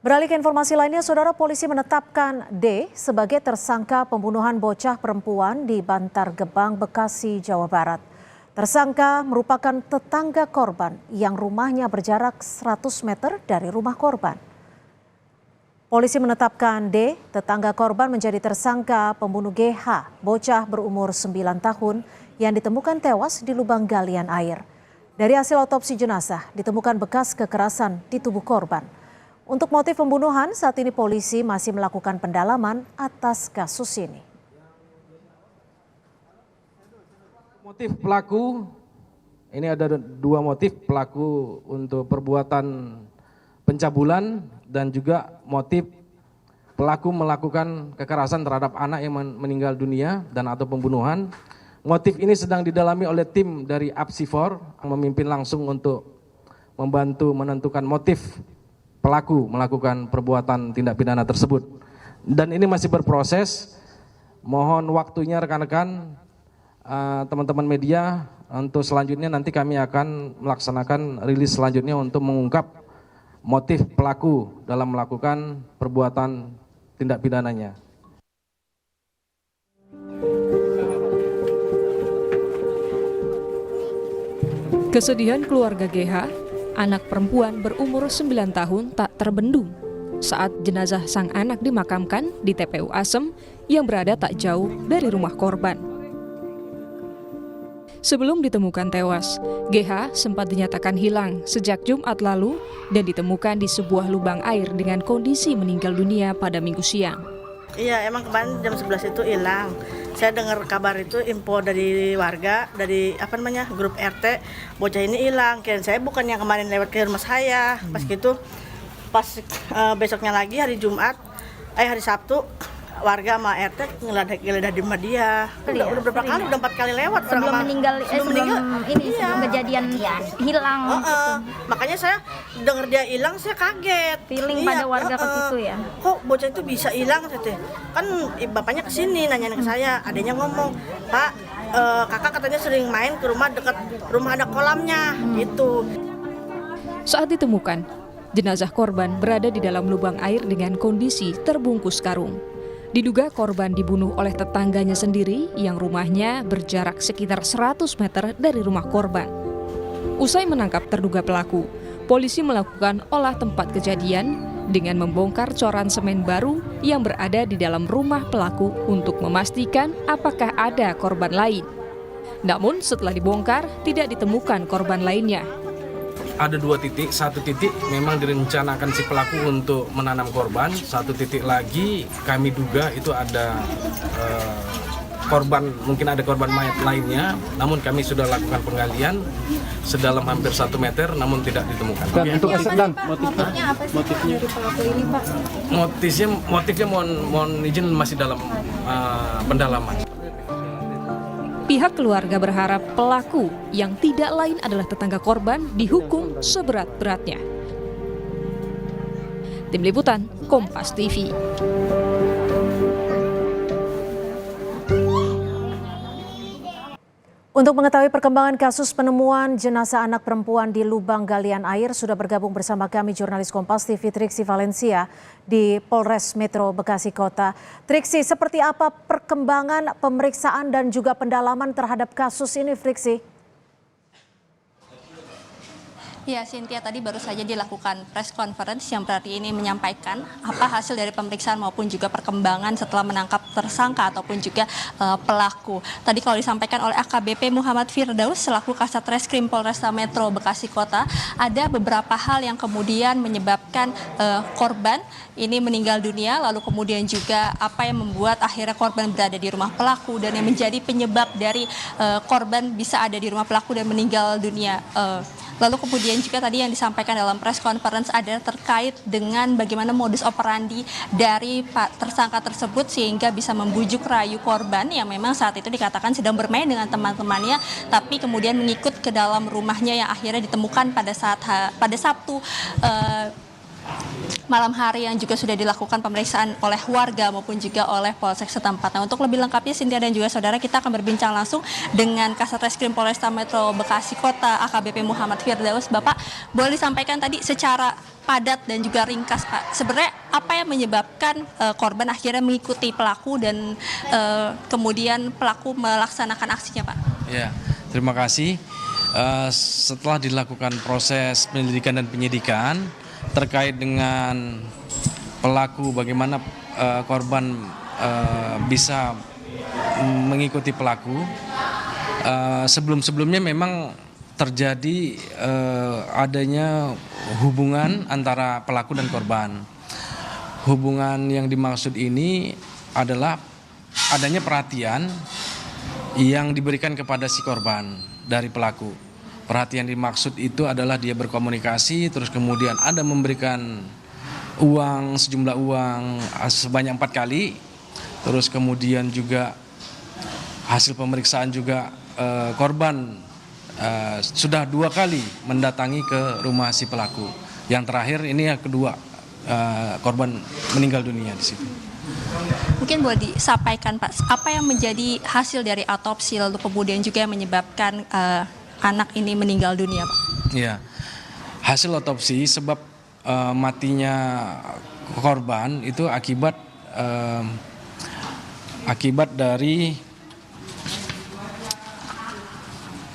Beralih ke informasi lainnya, saudara, polisi menetapkan D sebagai tersangka pembunuhan bocah perempuan di Bantar Gebang, Bekasi, Jawa Barat. Tersangka merupakan tetangga korban yang rumahnya berjarak 100 meter dari rumah korban. Polisi menetapkan D, tetangga korban, menjadi tersangka pembunuh GH, bocah berumur 9 tahun yang ditemukan tewas di lubang galian air. Dari hasil otopsi jenazah ditemukan bekas kekerasan di tubuh korban. Untuk motif pembunuhan, saat ini polisi masih melakukan pendalaman atas kasus ini. Motif pelaku, ini ada dua motif pelaku untuk perbuatan pencabulan dan juga motif pelaku melakukan kekerasan terhadap anak yang meninggal dunia dan atau pembunuhan. Motif ini sedang didalami oleh tim dari Apsifor yang memimpin langsung untuk membantu menentukan motif pelaku melakukan perbuatan tindak pidana tersebut. Dan ini masih berproses. Mohon waktunya rekan-rekan, teman-teman media, untuk selanjutnya nanti kami akan melaksanakan rilis selanjutnya untuk mengungkap motif pelaku dalam melakukan perbuatan tindak pidananya. Kesedihan keluarga GH, anak perempuan berumur 9 tahun, tak terbendung saat jenazah sang anak dimakamkan di TPU Asem yang berada tak jauh dari rumah korban. Sebelum ditemukan tewas, GH sempat dinyatakan hilang sejak Jumat lalu dan ditemukan di sebuah lubang air dengan kondisi meninggal dunia pada Minggu siang. Iya, emang kemarin jam 11 itu hilang. Saya dengar kabar itu, info dari warga, dari grup RT, bocah ini hilang. Kirain saya bukan yang kemarin lewat ke rumah saya. Pas gitu, besoknya lagi hari Sabtu, warga sama RT ngeledah di rumah dia. Udah berapa kali? Udah 4 kali lewat. Sebelum meninggal, sebelum kejadian hilang. Gitu. Makanya saya dengar dia hilang, saya kaget. Feeling pada warga ke situ ya. Kok bocah itu bisa hilang? Kan bapaknya kesini nanyain ke saya. Adanya ngomong, Pak, kakak katanya sering main ke rumah dekat rumah ada kolamnya. Gitu. Saat ditemukan, jenazah korban berada di dalam lubang air dengan kondisi terbungkus karung. Diduga korban dibunuh oleh tetangganya sendiri yang rumahnya berjarak sekitar 100 meter dari rumah korban. Usai menangkap terduga pelaku, polisi melakukan olah tempat kejadian dengan membongkar coran semen baru yang berada di dalam rumah pelaku untuk memastikan apakah ada korban lain. Namun setelah dibongkar, tidak ditemukan korban lainnya. Ada dua titik, satu titik memang direncanakan si pelaku untuk menanam korban, satu titik lagi kami duga itu ada korban, mungkin ada korban mayat lainnya, namun kami sudah lakukan penggalian sedalam hampir 1 meter namun tidak ditemukan. Dan untuk dan Motifnya apa sih dari pelaku ini, Pak? Motifnya mohon izin masih dalam pendalaman. Pihak keluarga berharap pelaku yang tidak lain adalah tetangga korban dihukum seberat-beratnya. Tim Liputan, Kompas TV. Untuk mengetahui perkembangan kasus penemuan jenazah anak perempuan di lubang galian air, sudah bergabung bersama kami jurnalis Kompas TV Triksi Valencia di Polres Metro Bekasi Kota. Triksi, seperti apa perkembangan pemeriksaan dan juga pendalaman terhadap kasus ini, Triksi? Ya, Cynthia, tadi baru saja dilakukan press conference yang berarti ini menyampaikan apa hasil dari pemeriksaan maupun juga perkembangan setelah menangkap tersangka ataupun juga pelaku. Tadi kalau disampaikan oleh AKBP Muhammad Firdaus selaku Kasat Reskrim Polresta Metro Bekasi Kota, ada beberapa hal yang kemudian menyebabkan korban ini meninggal dunia, lalu kemudian juga apa yang membuat akhirnya korban berada di rumah pelaku dan yang menjadi penyebab dari korban bisa ada di rumah pelaku dan meninggal dunia. Lalu kemudian juga tadi yang disampaikan dalam press conference adalah terkait dengan bagaimana modus operandi dari tersangka tersebut sehingga bisa membujuk rayu korban yang memang saat itu dikatakan sedang bermain dengan teman-temannya, tapi kemudian mengikut ke dalam rumahnya yang akhirnya ditemukan pada Sabtu malam hari yang juga sudah dilakukan pemeriksaan oleh warga maupun juga oleh Polsek setempat. Nah, untuk lebih lengkapnya Cynthia dan juga saudara, kita akan berbincang langsung dengan Kasat Reskrim Polresta Metro Bekasi Kota AKBP Muhammad Firdaus. Bapak, boleh disampaikan tadi secara padat dan juga ringkas, Pak. Sebenarnya apa yang menyebabkan korban akhirnya mengikuti pelaku dan kemudian pelaku melaksanakan aksinya, Pak? Ya, terima kasih. Setelah dilakukan proses penyelidikan dan penyidikan terkait dengan pelaku, bagaimana korban bisa mengikuti pelaku, sebelum-sebelumnya memang terjadi adanya hubungan antara pelaku dan korban. Hubungan yang dimaksud ini adalah adanya perhatian yang diberikan kepada si korban dari pelaku. Perhatian dimaksud itu adalah dia berkomunikasi, terus kemudian ada memberikan uang, sejumlah uang sebanyak 4 kali, terus kemudian juga hasil pemeriksaan juga korban sudah 2 kali mendatangi ke rumah si pelaku. Yang terakhir ini yang kedua, korban meninggal dunia di situ. Mungkin boleh disampaikan, Pak, apa yang menjadi hasil dari otopsi lalu kemudian juga yang menyebabkan anak ini meninggal dunia, Pak? Ya, hasil otopsi sebab matinya korban itu akibat dari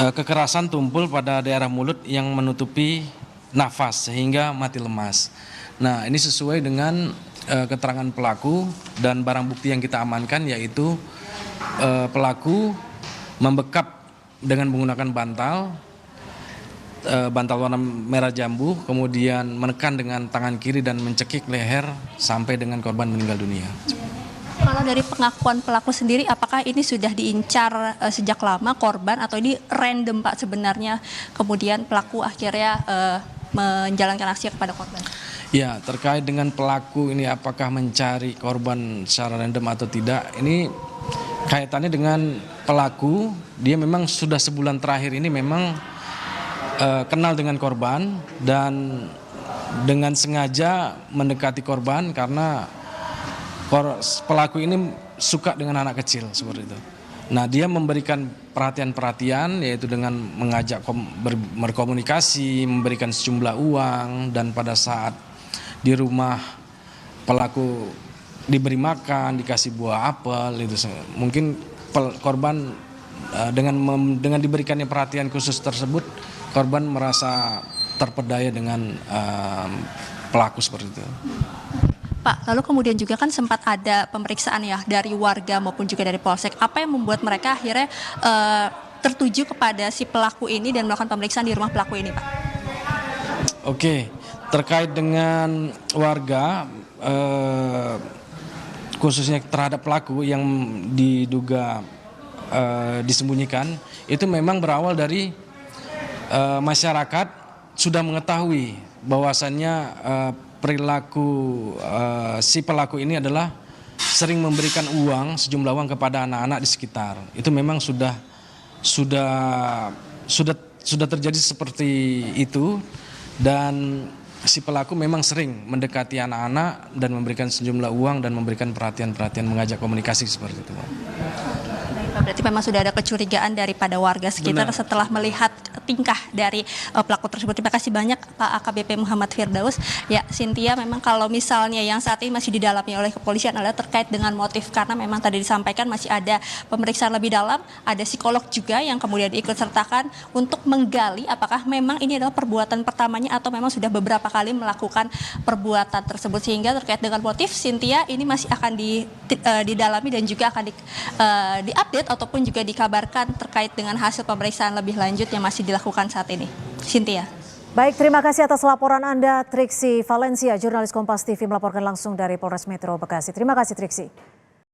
kekerasan tumpul pada daerah mulut yang menutupi nafas sehingga mati lemas. Nah, ini sesuai dengan keterangan pelaku dan barang bukti yang kita amankan, yaitu pelaku membekap dengan menggunakan bantal warna merah jambu, kemudian menekan dengan tangan kiri dan mencekik leher sampai dengan korban meninggal dunia. Kalau dari pengakuan pelaku sendiri, apakah ini sudah diincar sejak lama korban atau ini random, Pak, sebenarnya kemudian pelaku akhirnya menjalankan aksi kepada korban? Ya, terkait dengan pelaku ini apakah mencari korban secara random atau tidak, ini kaitannya dengan pelaku. Dia memang sudah sebulan terakhir ini memang kenal dengan korban dan dengan sengaja mendekati korban karena pelaku ini suka dengan anak kecil seperti itu. Nah, dia memberikan perhatian-perhatian, yaitu dengan mengajak berkomunikasi, memberikan sejumlah uang, dan pada saat di rumah pelaku diberi makan, dikasih buah apel, itu mungkin korban dengan diberikannya perhatian khusus tersebut, korban merasa terpedaya dengan pelaku seperti itu. Pak, lalu kemudian juga kan sempat ada pemeriksaan ya dari warga maupun juga dari Polsek. Apa yang membuat mereka akhirnya tertuju kepada si pelaku ini dan melakukan pemeriksaan di rumah pelaku ini, Pak? Oke, terkait dengan warga, khususnya terhadap pelaku yang diduga disembunyikan, itu memang berawal dari masyarakat sudah mengetahui bahwasannya perilaku si pelaku ini adalah sering memberikan sejumlah uang kepada anak-anak di sekitar. Itu memang sudah terjadi seperti itu, dan si pelaku memang sering mendekati anak-anak dan memberikan sejumlah uang dan memberikan perhatian-perhatian, mengajak komunikasi seperti itu. Berarti memang sudah ada kecurigaan daripada warga sekitar. Benar. Setelah melihat tingkah dari pelaku tersebut. Terima kasih banyak Pak AKBP Muhammad Firdaus. Ya, Cynthia, memang kalau misalnya yang saat ini masih didalami oleh kepolisian adalah terkait dengan motif, karena memang tadi disampaikan masih ada pemeriksaan lebih dalam, ada psikolog juga yang kemudian diikut sertakan untuk menggali apakah memang ini adalah perbuatan pertamanya atau memang sudah beberapa kali melakukan perbuatan tersebut. Sehingga terkait dengan motif, Cynthia, ini masih akan didalami dan juga akan diupdate ataupun juga dikabarkan terkait dengan hasil pemeriksaan lebih lanjut yang masih dilakukan saat ini. Cynthia. Baik, terima kasih atas laporan Anda, Triksi Valencia, jurnalis Kompas TV melaporkan langsung dari Polres Metro Bekasi. Terima kasih, Triksi.